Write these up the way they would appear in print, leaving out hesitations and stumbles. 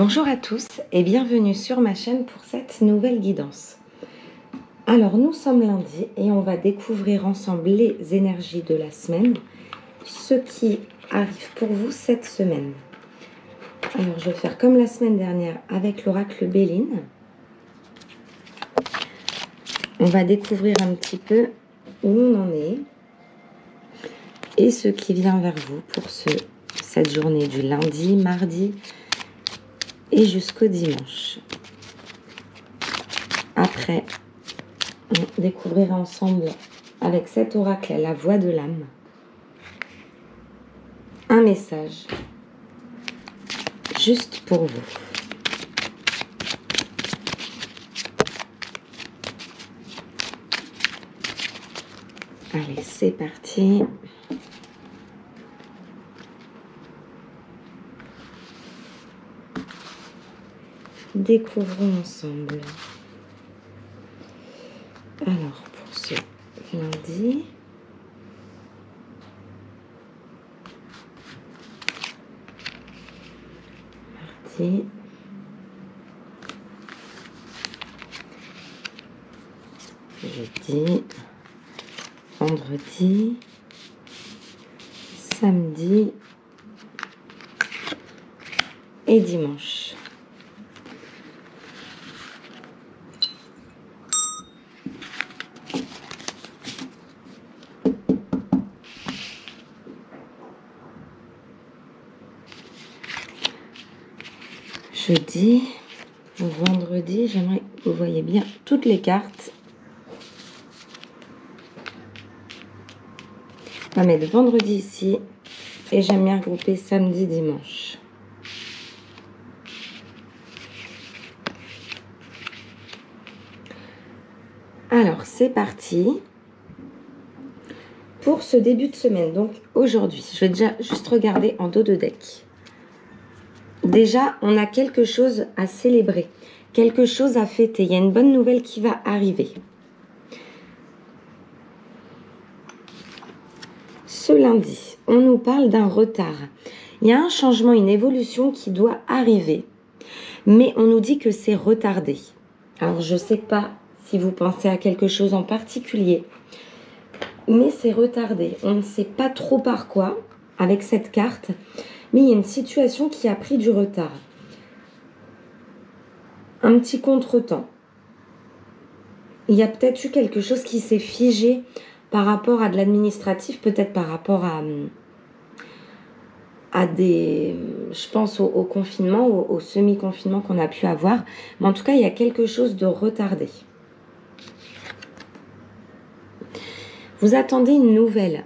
Bonjour à tous et bienvenue sur ma chaîne pour cette nouvelle guidance. Alors nous sommes lundi et on va découvrir ensemble les énergies de la semaine, ce qui arrive pour vous cette semaine. Alors je vais faire comme la semaine dernière avec l'oracle Béline. On va découvrir un petit peu où on en est et ce qui vient vers vous pour cette journée du lundi, mardi et jusqu'au dimanche. Après, on découvrira ensemble avec cet oracle la voix de l'âme un message juste pour vous. Allez, c'est parti. Découvrons ensemble. Alors, pour ce lundi, mardi, jeudi, vendredi, samedi et dimanche. Jeudi ou vendredi, j'aimerais que vous voyez bien toutes les cartes. On va mettre vendredi ici et j'aime bien regrouper samedi, dimanche. Alors, c'est parti pour ce début de semaine. Donc, aujourd'hui, je vais déjà juste regarder en dos de deck. Déjà, on a quelque chose à célébrer, quelque chose à fêter. Il y a une bonne nouvelle qui va arriver. Ce lundi, on nous parle d'un retard. Il y a un changement, une évolution qui doit arriver. Mais on nous dit que c'est retardé. Alors, je ne sais pas si vous pensez à quelque chose en particulier. Mais c'est retardé. On ne sait pas trop par quoi avec cette carte. Mais il y a une situation qui a pris du retard. Un petit contretemps. Il y a peut-être eu quelque chose qui s'est figé par rapport à de l'administratif, peut-être par rapport à des... Je pense au confinement, au semi-confinement qu'on a pu avoir. Mais en tout cas, il y a quelque chose de retardé. Vous attendez une nouvelle.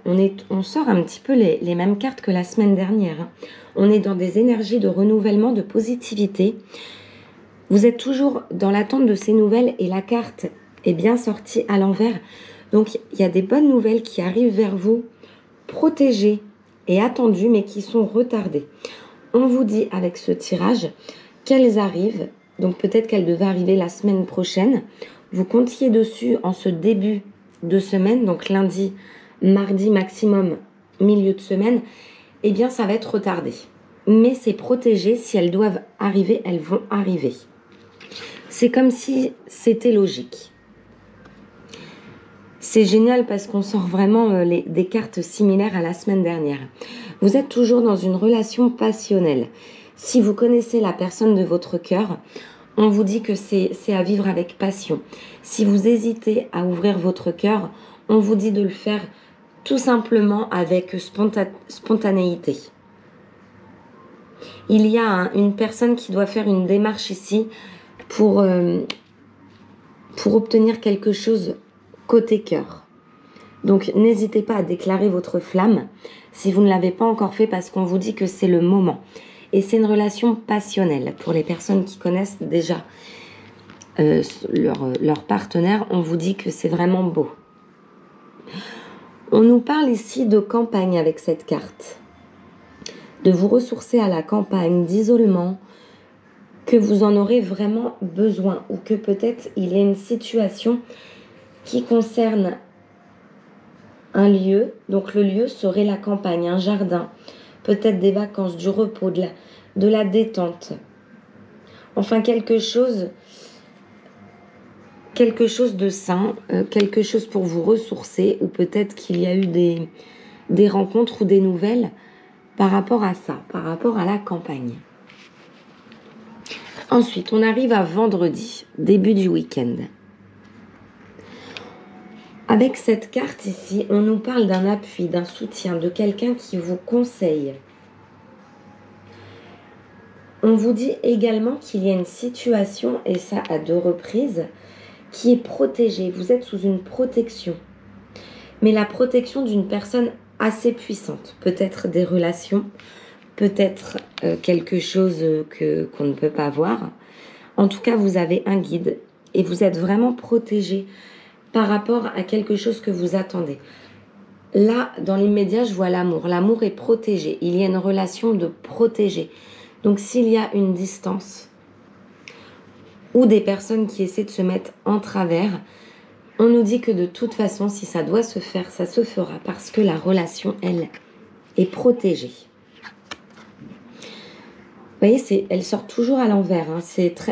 On sort un petit peu les mêmes cartes que la semaine dernière. On est dans des énergies de renouvellement, de positivité. Vous êtes toujours dans l'attente de ces nouvelles et la carte est bien sortie à l'envers. Donc, il y a des bonnes nouvelles qui arrivent vers vous, protégées et attendues, mais qui sont retardées. On vous dit avec ce tirage qu'elles arrivent. Donc, peut-être qu'elles devaient arriver la semaine prochaine. Vous comptiez dessus en ce début de semaine, donc lundi, mardi maximum, milieu de semaine, eh bien ça va être retardé. Mais c'est protégé, si elles doivent arriver, elles vont arriver. C'est comme si c'était logique. C'est génial parce qu'on sort vraiment des cartes similaires à la semaine dernière. Vous êtes toujours dans une relation passionnelle. Si vous connaissez la personne de votre cœur, on vous dit que c'est à vivre avec passion. Si vous hésitez à ouvrir votre cœur, on vous dit de le faire tout simplement avec spontanéité. Il y a une personne qui doit faire une démarche ici pour obtenir quelque chose côté cœur. Donc n'hésitez pas à déclarer votre flamme si vous ne l'avez pas encore fait parce qu'on vous dit que c'est le moment. Et c'est une relation passionnelle. Pour les personnes qui connaissent déjà leur partenaire, on vous dit que c'est vraiment beau. On nous parle ici de campagne avec cette carte. De vous ressourcer à la campagne, d'isolement, que vous en aurez vraiment besoin. Ou que peut-être il y a une situation qui concerne un lieu. Donc le lieu serait la campagne, un jardin. Peut-être des vacances, du repos, de la détente. Enfin, quelque chose de sain, quelque chose pour vous ressourcer, ou peut-être qu'il y a eu des rencontres ou des nouvelles par rapport à ça, par rapport à la campagne. Ensuite, on arrive à vendredi, début du week-end. Avec cette carte ici, on nous parle d'un appui, d'un soutien, de quelqu'un qui vous conseille. On vous dit également qu'il y a une situation, et ça à 2 reprises, qui est protégée. Vous êtes sous une protection. Mais la protection d'une personne assez puissante. Peut-être des relations, peut-être quelque chose qu'on ne peut pas voir. En tout cas, vous avez un guide et vous êtes vraiment protégé par rapport à quelque chose que vous attendez. Là, dans l'immédiat, je vois l'amour. L'amour est protégé. Il y a une relation de protégé. Donc, s'il y a une distance ou des personnes qui essaient de se mettre en travers, on nous dit que de toute façon, si ça doit se faire, ça se fera parce que la relation, elle, est protégée. Vous voyez, elle sort toujours à l'envers. Hein.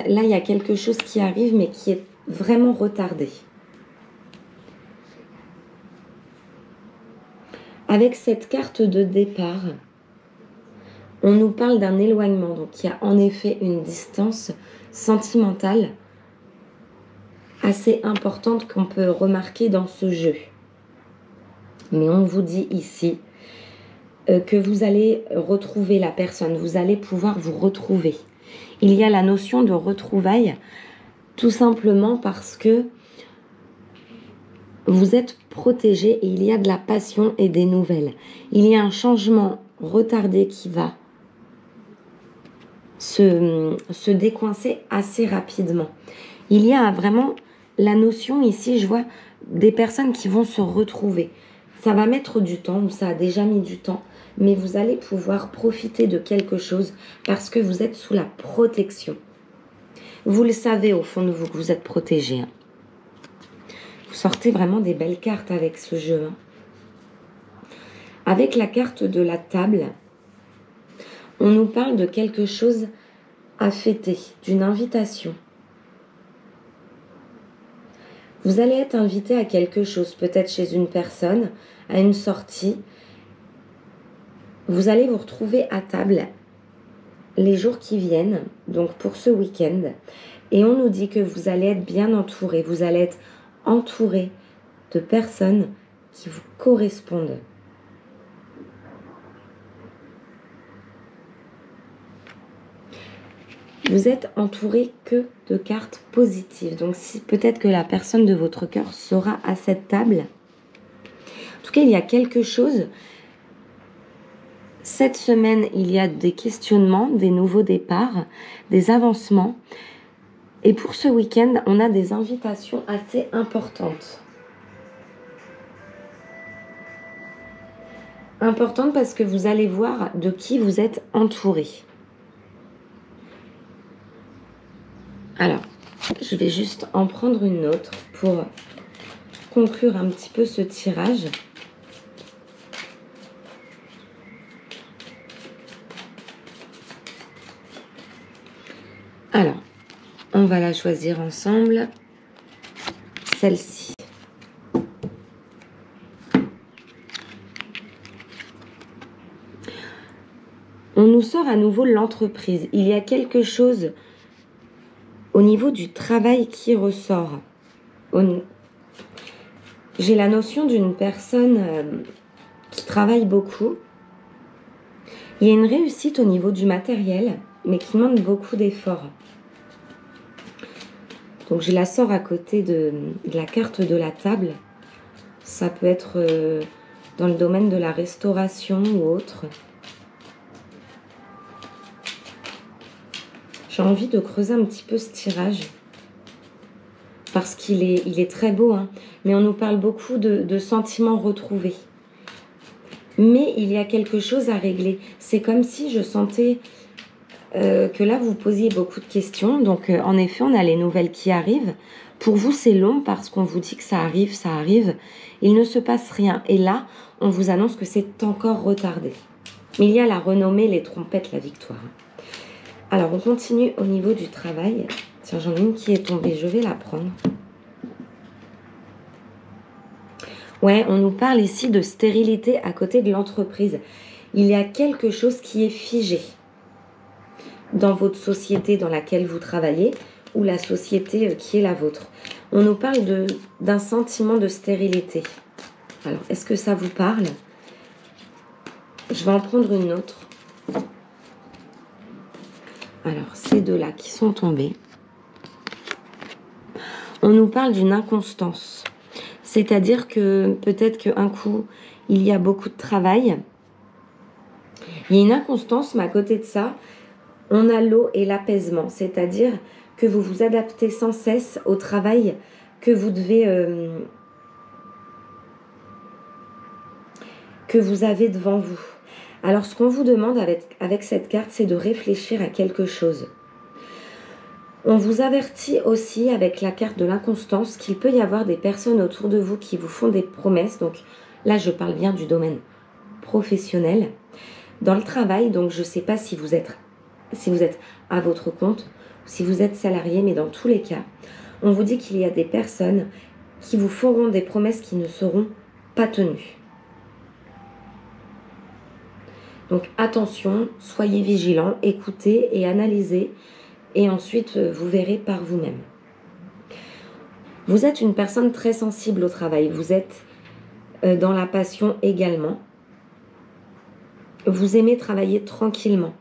Là, il y a quelque chose qui arrive, mais qui est vraiment retardé. Avec cette carte de départ, on nous parle d'un éloignement. Donc, il y a en effet une distance sentimentale assez importante qu'on peut remarquer dans ce jeu. Mais on vous dit ici que vous allez retrouver la personne, vous allez pouvoir vous retrouver. Il y a la notion de retrouvailles, tout simplement parce que vous êtes protégé et il y a de la passion et des nouvelles. Il y a un changement retardé qui va se décoincer assez rapidement. Il y a vraiment la notion ici, je vois des personnes qui vont se retrouver. Ça va mettre du temps, ou ça a déjà mis du temps, mais vous allez pouvoir profiter de quelque chose parce que vous êtes sous la protection. Vous le savez au fond de vous que vous êtes protégé. Hein. Vous sortez vraiment des belles cartes avec ce jeu. Hein. Avec la carte de la table, on nous parle de quelque chose à fêter, d'une invitation. Vous allez être invité à quelque chose, peut-être chez une personne, à une sortie. Vous allez vous retrouver à table les jours qui viennent, donc pour ce week-end. Et on nous dit que vous allez être bien entouré. Vous allez être entouré de personnes qui vous correspondent. Vous êtes entouré que de cartes positives. Donc, peut-être que la personne de votre cœur sera à cette table. En tout cas, il y a quelque chose. Cette semaine, il y a des questionnements, des nouveaux départs, des avancements. Et pour ce week-end, on a des invitations assez importantes. Importantes parce que vous allez voir de qui vous êtes entouré. Alors, je vais juste en prendre une autre pour conclure un petit peu ce tirage. Alors, on va la choisir ensemble. Celle-ci. On nous sort à nouveau l'entreprise. Il y a quelque chose au niveau du travail qui ressort. J'ai la notion d'une personne qui travaille beaucoup. Il y a une réussite au niveau du matériel, mais qui demande beaucoup d'efforts. Donc je la sors à côté de la carte de la table. Ça peut être dans le domaine de la restauration ou autre. J'ai envie de creuser un petit peu ce tirage parce qu'il est très beau, hein, mais on nous parle beaucoup de sentiments retrouvés. Mais il y a quelque chose à régler. C'est comme si je sentais que là, vous posiez beaucoup de questions. Donc, en effet, on a les nouvelles qui arrivent. Pour vous, c'est long parce qu'on vous dit que ça arrive, ça arrive. Il ne se passe rien. Et là, on vous annonce que c'est encore retardé. Mais il y a la renommée, les trompettes, la victoire. Alors, on continue au niveau du travail. Tiens, j'en ai une qui est tombée, je vais la prendre. Ouais, on nous parle ici de stérilité à côté de l'entreprise. Il y a quelque chose qui est figé dans votre société dans laquelle vous travaillez ou la société qui est la vôtre. On nous parle d'un sentiment de stérilité. Alors, est-ce que ça vous parle? Je vais en prendre une autre. Alors, ces deux-là qui sont tombés. On nous parle d'une inconstance. C'est-à-dire que peut-être qu'un coup, il y a beaucoup de travail. Il y a une inconstance, mais à côté de ça, on a l'eau et l'apaisement. C'est-à-dire que vous vous adaptez sans cesse au travail que vous devez... que vous avez devant vous. Alors, ce qu'on vous demande avec cette carte, c'est de réfléchir à quelque chose. On vous avertit aussi avec la carte de l'inconstance qu'il peut y avoir des personnes autour de vous qui vous font des promesses. Donc là, je parle bien du domaine professionnel. Dans le travail, donc je ne sais pas si vous êtes à votre compte ou si vous êtes salarié, mais dans tous les cas, on vous dit qu'il y a des personnes qui vous feront des promesses qui ne seront pas tenues. Donc attention, soyez vigilants, écoutez et analysez et ensuite vous verrez par vous-même. Vous êtes une personne très sensible au travail, vous êtes dans la passion également. Vous aimez travailler tranquillement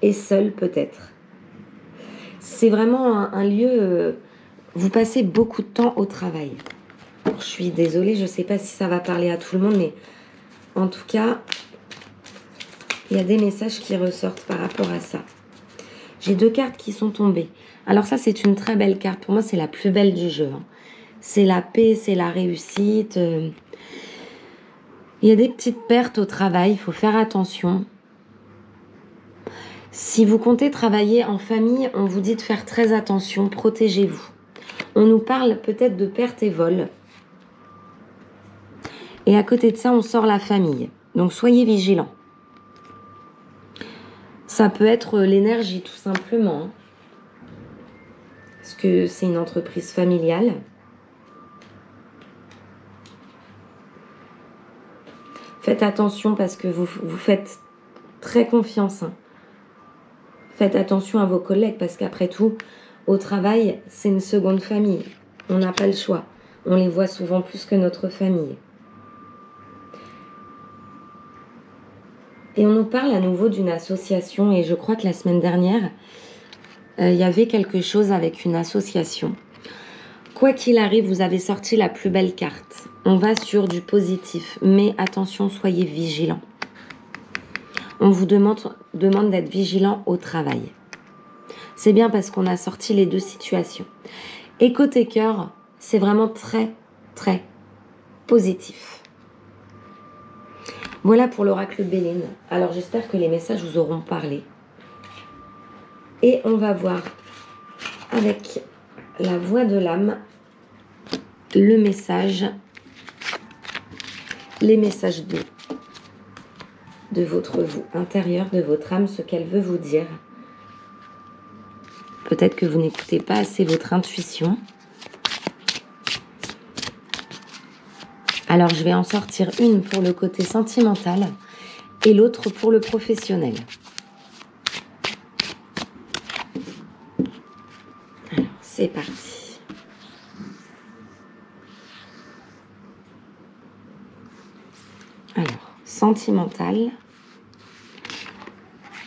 et seul peut-être. C'est vraiment un lieu, vous passez beaucoup de temps au travail. Je suis désolée, je ne sais pas si ça va parler à tout le monde, mais en tout cas... il y a des messages qui ressortent par rapport à ça. J'ai deux cartes qui sont tombées. Alors ça, c'est une très belle carte. Pour moi, c'est la plus belle du jeu. C'est la paix, c'est la réussite. Il y a des petites pertes au travail, il faut faire attention. Si vous comptez travailler en famille, on vous dit de faire très attention, protégez-vous. On nous parle peut-être de perte et vol. Et à côté de ça, on sort la famille. Donc soyez vigilants. Ça peut être l'énergie, tout simplement. Parce que c'est une entreprise familiale. Faites attention parce que vous faites très confiance. Faites attention à vos collègues parce qu'après tout, au travail, c'est une seconde famille. On n'a pas le choix. On les voit souvent plus que notre famille. Et on nous parle à nouveau d'une association et je crois que la semaine dernière, il y avait quelque chose avec une association. Quoi qu'il arrive, vous avez sorti la plus belle carte. On va sur du positif, mais attention, soyez vigilants. On vous demande d'être vigilant au travail. C'est bien parce qu'on a sorti les deux situations. Et côté cœur, c'est vraiment très, très positif. Voilà pour l'oracle de Béline. Alors j'espère que les messages vous auront parlé. Et on va voir avec la voix de l'âme le message, les messages de votre vous intérieur, de votre âme, ce qu'elle veut vous dire. Peut-être que vous n'écoutez pas assez votre intuition. Alors je vais en sortir une pour le côté sentimental et l'autre pour le professionnel. Alors c'est parti. Alors, sentimental,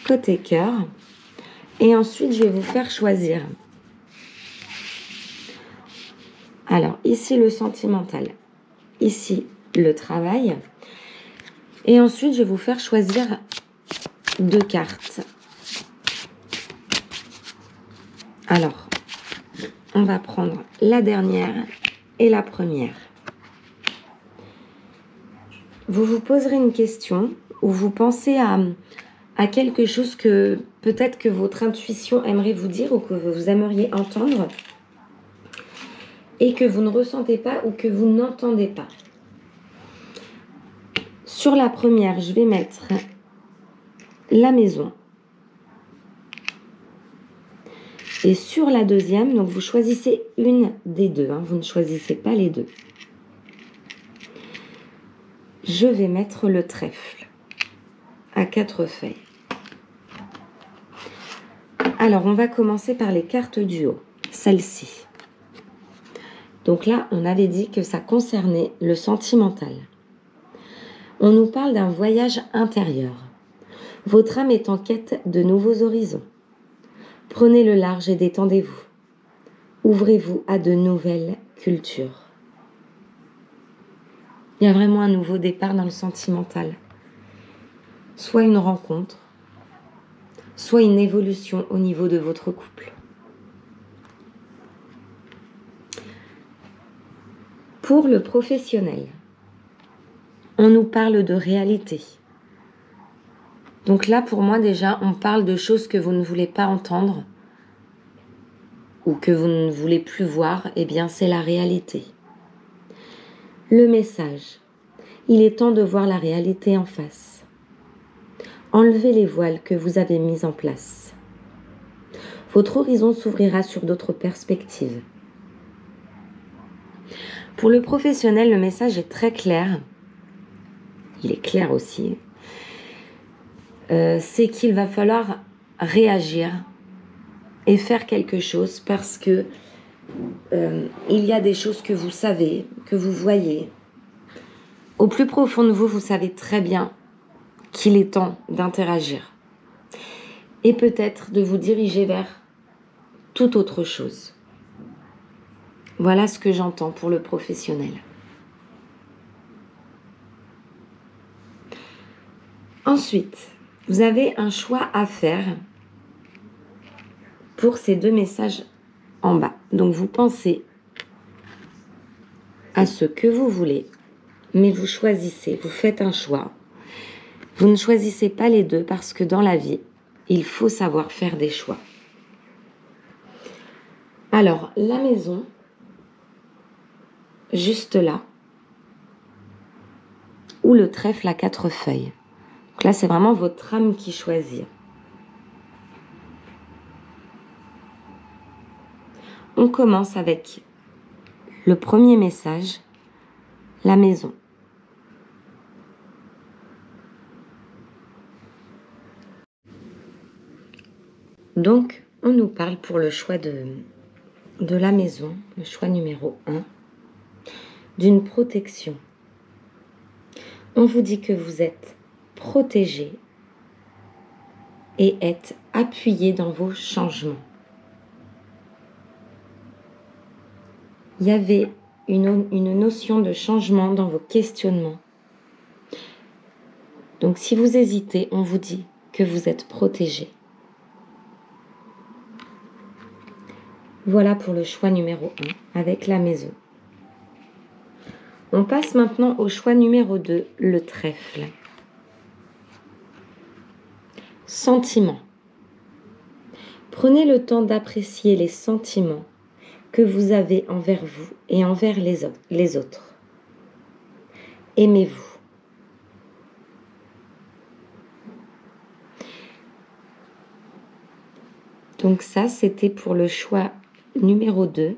côté cœur. Et ensuite, je vais vous faire choisir. Alors, ici, le sentimental. Ici, le travail. Et ensuite, je vais vous faire choisir deux cartes. Alors, on va prendre la dernière et la première. Vous vous poserez une question ou vous pensez à quelque chose que peut-être que votre intuition aimerait vous dire ou que vous aimeriez entendre et que vous ne ressentez pas ou que vous n'entendez pas. Sur la première, je vais mettre la maison. Et sur la deuxième, donc vous choisissez une des deux, hein, vous ne choisissez pas les deux. Je vais mettre le trèfle à 4 feuilles. Alors, on va commencer par les cartes du haut, celle-ci. Donc là, on avait dit que ça concernait le sentimental. On nous parle d'un voyage intérieur. Votre âme est en quête de nouveaux horizons. Prenez le large et détendez-vous. Ouvrez-vous à de nouvelles cultures. Il y a vraiment un nouveau départ dans le sentimental. Soit une rencontre, soit une évolution au niveau de votre couple. Pour le professionnel, on nous parle de réalité. Donc là, pour moi, déjà, on parle de choses que vous ne voulez pas entendre ou que vous ne voulez plus voir. Eh bien, c'est la réalité. Le message. Il est temps de voir la réalité en face. Enlevez les voiles que vous avez mis en place. Votre horizon s'ouvrira sur d'autres perspectives. Pour le professionnel, le message est très clair. Il est clair aussi. C'est qu'il va falloir réagir et faire quelque chose parce que il y a des choses que vous savez, que vous voyez. Au plus profond de vous, vous savez très bien qu'il est temps d'interagir et peut-être de vous diriger vers toute autre chose. Voilà ce que j'entends pour le professionnel. Ensuite, vous avez un choix à faire pour ces deux messages en bas. Donc, vous pensez à ce que vous voulez, mais vous choisissez, vous faites un choix. Vous ne choisissez pas les deux parce que dans la vie, il faut savoir faire des choix. Alors, la maison, juste là, ou le trèfle à 4 feuilles. Donc là, c'est vraiment votre âme qui choisit. On commence avec le premier message, la maison. Donc, on nous parle pour le choix de la maison, le choix numéro 1, d'une protection. On vous dit que vous êtes protégé et êtes appuyé dans vos changements. Il y avait une notion de changement dans vos questionnements. Donc, si vous hésitez, on vous dit que vous êtes protégé. Voilà pour le choix numéro 1 avec la maison. On passe maintenant au choix numéro 2, le trèfle. Sentiments. Prenez le temps d'apprécier les sentiments que vous avez envers vous et envers les autres. Aimez-vous. Donc ça, c'était pour le choix numéro 2.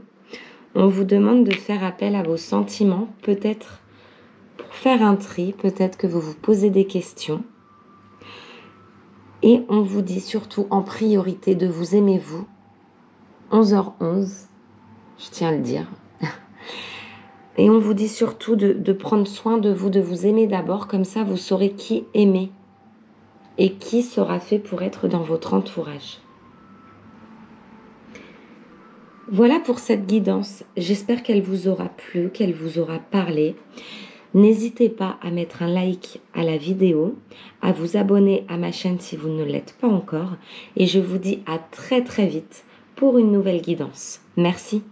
On vous demande de faire appel à vos sentiments, peut-être pour faire un tri, peut-être que vous vous posez des questions. Et on vous dit surtout en priorité de vous aimer vous. 11h11, je tiens à le dire. Et on vous dit surtout de prendre soin de vous aimer d'abord, comme ça vous saurez qui aimer et qui sera fait pour être dans votre entourage. Voilà pour cette guidance. J'espère qu'elle vous aura plu, qu'elle vous aura parlé. N'hésitez pas à mettre un like à la vidéo, à vous abonner à ma chaîne si vous ne l'êtes pas encore. Et je vous dis à très très vite pour une nouvelle guidance. Merci.